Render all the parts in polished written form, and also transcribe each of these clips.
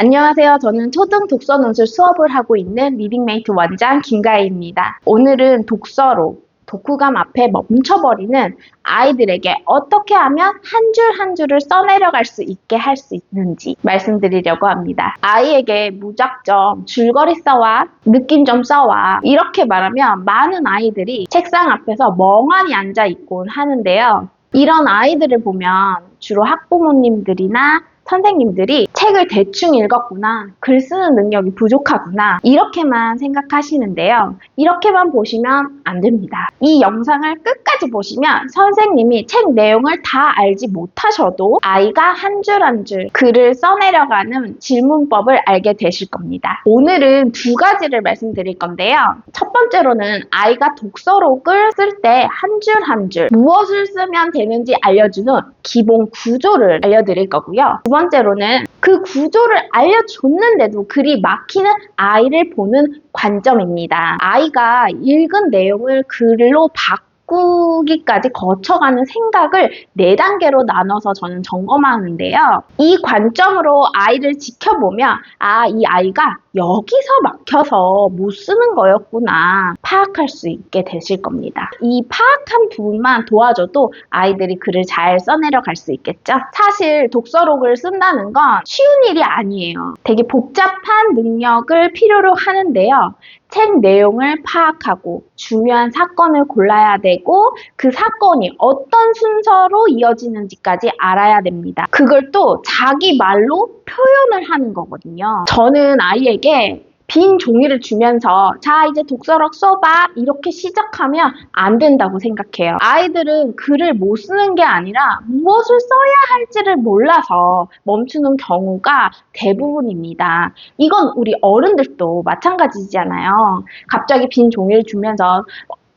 안녕하세요. 저는 초등 독서 논술 수업을 하고 있는 리딩메이트 원장 김가희입니다. 오늘은 독서로 독후감 앞에 멈춰버리는 아이들에게 어떻게 하면 한 줄 한 줄을 써내려갈 수 있게 할 수 있는지 말씀드리려고 합니다. 아이에게 무작정 줄거리 써와, 느낌 좀 써와 이렇게 말하면 많은 아이들이 책상 앞에서 멍하니 앉아 있곤 하는데요. 이런 아이들을 보면 주로 학부모님들이나 선생님들이 책을 대충 읽었구나, 글 쓰는 능력이 부족하구나 이렇게만 생각하시는데요. 이렇게만 보시면 안 됩니다. 이 영상을 끝까지 보시면 선생님이 책 내용을 다 알지 못하셔도 아이가 한 줄 한 줄 글을 써내려가는 질문법을 알게 되실 겁니다. 오늘은 두 가지를 말씀드릴 건데요. 첫 번째로는 아이가 독서록을 쓸 때 한 줄 한 줄 무엇을 쓰면 되는지 알려주는 기본 구조를 알려드릴 거고요. 두 번째로는 그 구조를 알려줬는데도 글이 막히는 아이를 보는 관점입니다. 아이가 읽은 내용을 글로 바꾸기까지 거쳐가는 생각을 4단계로 나눠서 저는 점검하는데요. 이 관점으로 아이를 지켜보면 이 아이가 여기서 막혀서 못 쓰는 거였구나 파악할 수 있게 되실 겁니다. 이 파악한 부분만 도와줘도 아이들이 글을 잘 써내려 갈 수 있겠죠? 사실 독서록을 쓴다는 건 쉬운 일이 아니에요. 되게 복잡한 능력을 필요로 하는데요. 책 내용을 파악하고 중요한 사건을 골라야 되고 그 사건이 어떤 순서로 이어지는지까지 알아야 됩니다. 그걸 또 자기 말로 표현을 하는 거거든요. 저는 아이에게 빈 종이를 주면서 자 이제 독서록 써봐 이렇게 시작하면 안 된다고 생각해요. 아이들은 글을 못 쓰는 게 아니라 무엇을 써야 할지를 몰라서 멈추는 경우가 대부분입니다. 이건 우리 어른들도 마찬가지잖아요. 갑자기 빈 종이를 주면서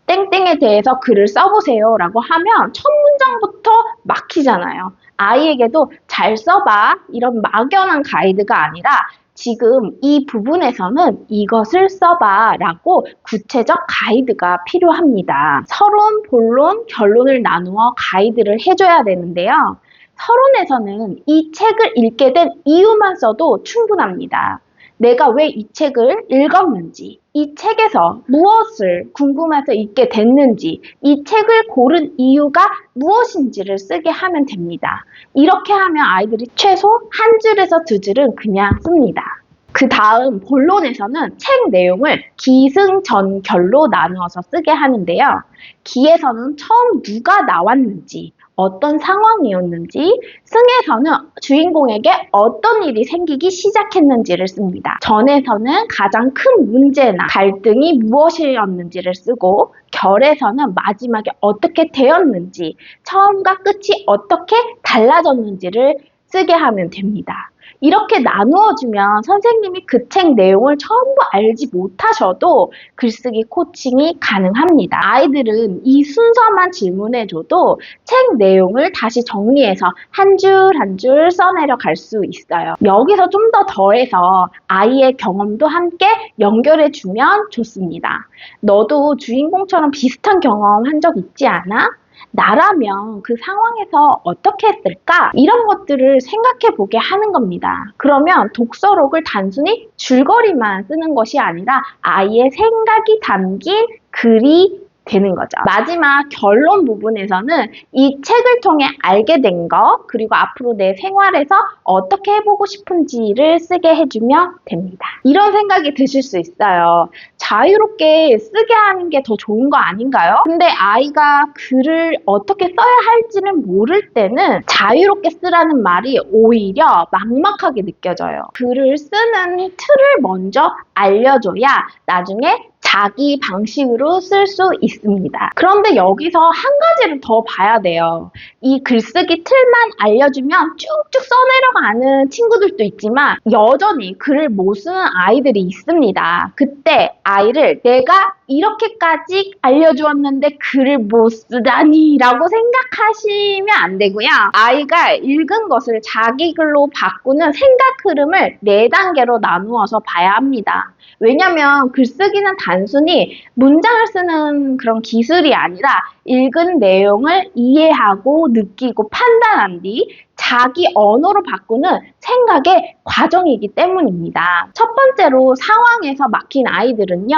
땡땡에 대해서 글을 써보세요 라고 하면 첫 문장부터 막히잖아요. 아이에게도 잘 써봐 이런 막연한 가이드가 아니라 지금 이 부분에서는 이것을 써봐 라고 구체적 가이드가 필요합니다. 서론, 본론, 결론을 나누어 가이드를 해줘야 되는데요. 서론에서는 이 책을 읽게 된 이유만 써도 충분합니다. 내가 왜 이 책을 읽었는지, 이 책에서 무엇을 궁금해서 읽게 됐는지, 이 책을 고른 이유가 무엇인지를 쓰게 하면 됩니다. 이렇게 하면 아이들이 최소 한 줄에서 두 줄은 그냥 씁니다. 그 다음 본론에서는 책 내용을 기승전결로 나누어서 쓰게 하는데요. 기에서는 처음 누가 나왔는지, 어떤 상황이었는지, 승에서는 주인공에게 어떤 일이 생기기 시작했는지를 씁니다. 전에서는 가장 큰 문제나 갈등이 무엇이었는지를 쓰고, 결에서는 마지막에 어떻게 되었는지, 처음과 끝이 어떻게 달라졌는지를 쓰게 하면 됩니다. 이렇게 나누어주면 선생님이 그 책 내용을 전부 알지 못하셔도 글쓰기 코칭이 가능합니다. 아이들은 이 순서만 질문해줘도 책 내용을 다시 정리해서 한 줄 한 줄 써내려 갈 수 있어요. 여기서 좀 더 더해서 아이의 경험도 함께 연결해주면 좋습니다. 너도 주인공처럼 비슷한 경험 한 적 있지 않아? 나라면 그 상황에서 어떻게 했을까? 이런 것들을 생각해 보게 하는 겁니다. 그러면 독서록을 단순히 줄거리만 쓰는 것이 아니라 아이의 생각이 담긴 글이 되는 거죠. 마지막 결론 부분에서는 이 책을 통해 알게 된 거, 그리고 앞으로 내 생활에서 어떻게 해보고 싶은지를 쓰게 해주면 됩니다. 이런 생각이 드실 수 있어요. 자유롭게 쓰게 하는 게 더 좋은 거 아닌가요? 근데 아이가 글을 어떻게 써야 할지는 모를 때는 자유롭게 쓰라는 말이 오히려 막막하게 느껴져요. 글을 쓰는 틀을 먼저 알려줘야 나중에 자기 방식으로 쓸 수 있습니다. 그런데 여기서 한 가지를 더 봐야 돼요. 이 글쓰기 틀만 알려주면 쭉쭉 써내려가는 친구들도 있지만 여전히 글을 못 쓰는 아이들이 있습니다. 그때 아이를 내가 이렇게까지 알려주었는데 글을 못 쓰다니 라고 생각하시면 안 되고요. 아이가 읽은 것을 자기 글로 바꾸는 생각 흐름을 4단계로 나누어서 봐야 합니다. 왜냐면 글쓰기는 단순히 단순히 문장을 쓰는 그런 기술이 아니라 읽은 내용을 이해하고 느끼고 판단한 뒤 자기 언어로 바꾸는 생각의 과정이기 때문입니다. 첫 번째로 상황에서 막힌 아이들은요,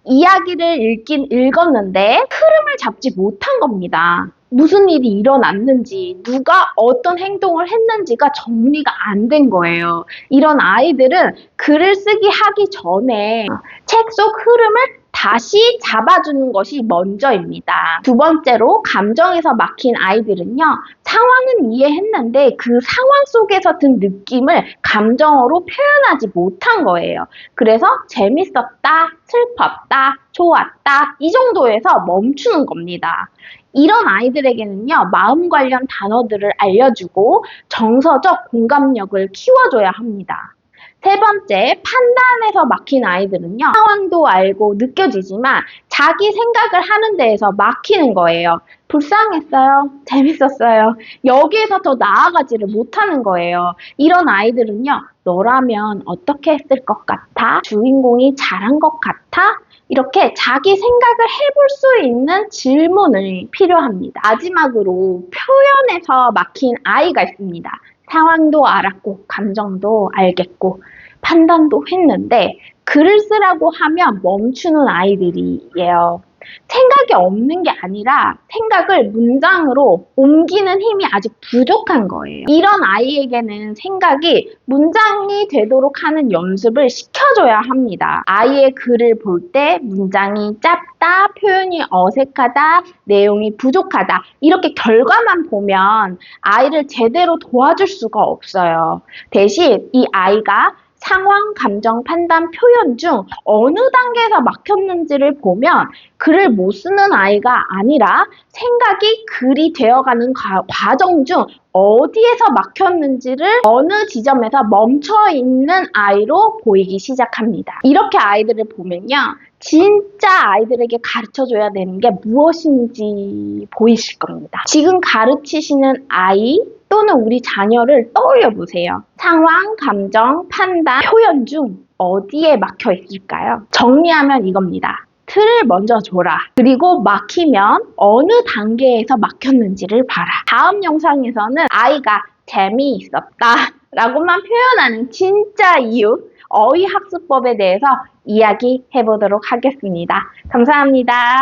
이야기를 읽긴 읽었는데 흐름을 잡지 못한 겁니다. 무슨 일이 일어났는지, 누가 어떤 행동을 했는지가 정리가 안 된 거예요. 이런 아이들은 글을 쓰기 하기 전에 책 속 흐름을 다시 잡아주는 것이 먼저입니다. 두 번째로 감정에서 막힌 아이들은요, 상황은 이해했는데 그 상황 속에서 든 느낌을 감정어로 표현하지 못한 거예요. 그래서 재밌었다, 슬펐다, 좋았다 이 정도에서 멈추는 겁니다. 이런 아이들에게는요, 마음 관련 단어들을 알려주고 정서적 공감력을 키워줘야 합니다. 세 번째, 판단에서 막힌 아이들은요, 상황도 알고 느껴지지만 자기 생각을 하는 데에서 막히는 거예요. 불쌍했어요. 재밌었어요. 여기에서 더 나아가지를 못하는 거예요. 이런 아이들은요, 너라면 어떻게 했을 것 같아? 주인공이 잘한 것 같아? 이렇게 자기 생각을 해볼 수 있는 질문이 필요합니다. 마지막으로 표현에서 막힌 아이가 있습니다. 상황도 알았고, 감정도 알겠고, 판단도 했는데, 글을 쓰라고 하면 멈추는 아이들이에요. 생각이 없는 게 아니라 생각을 문장으로 옮기는 힘이 아직 부족한 거예요. 이런 아이에게는 생각이 문장이 되도록 하는 연습을 시켜줘야 합니다. 아이의 글을 볼 때 문장이 짧다, 표현이 어색하다, 내용이 부족하다 이렇게 결과만 보면 아이를 제대로 도와줄 수가 없어요. 대신 이 아이가 상황, 감정, 판단, 표현 중 어느 단계에서 막혔는지를 보면 글을 못 쓰는 아이가 아니라 생각이 글이 되어가는 과정 중 어디에서 막혔는지를 어느 지점에서 멈춰있는 아이로 보이기 시작합니다. 이렇게 아이들을 보면요, 진짜 아이들에게 가르쳐줘야 되는 게 무엇인지 보이실 겁니다. 지금 가르치시는 아이 또는 우리 자녀를 떠올려 보세요. 상황, 감정, 판단, 표현 중 어디에 막혀 있을까요? 정리하면 이겁니다. 틀을 먼저 줘라. 그리고 막히면 어느 단계에서 막혔는지를 봐라. 다음 영상에서는 아이가 재미있었다 라고만 표현하는 진짜 이유, 어휘학습법에 대해서 이야기해 보도록 하겠습니다. 감사합니다.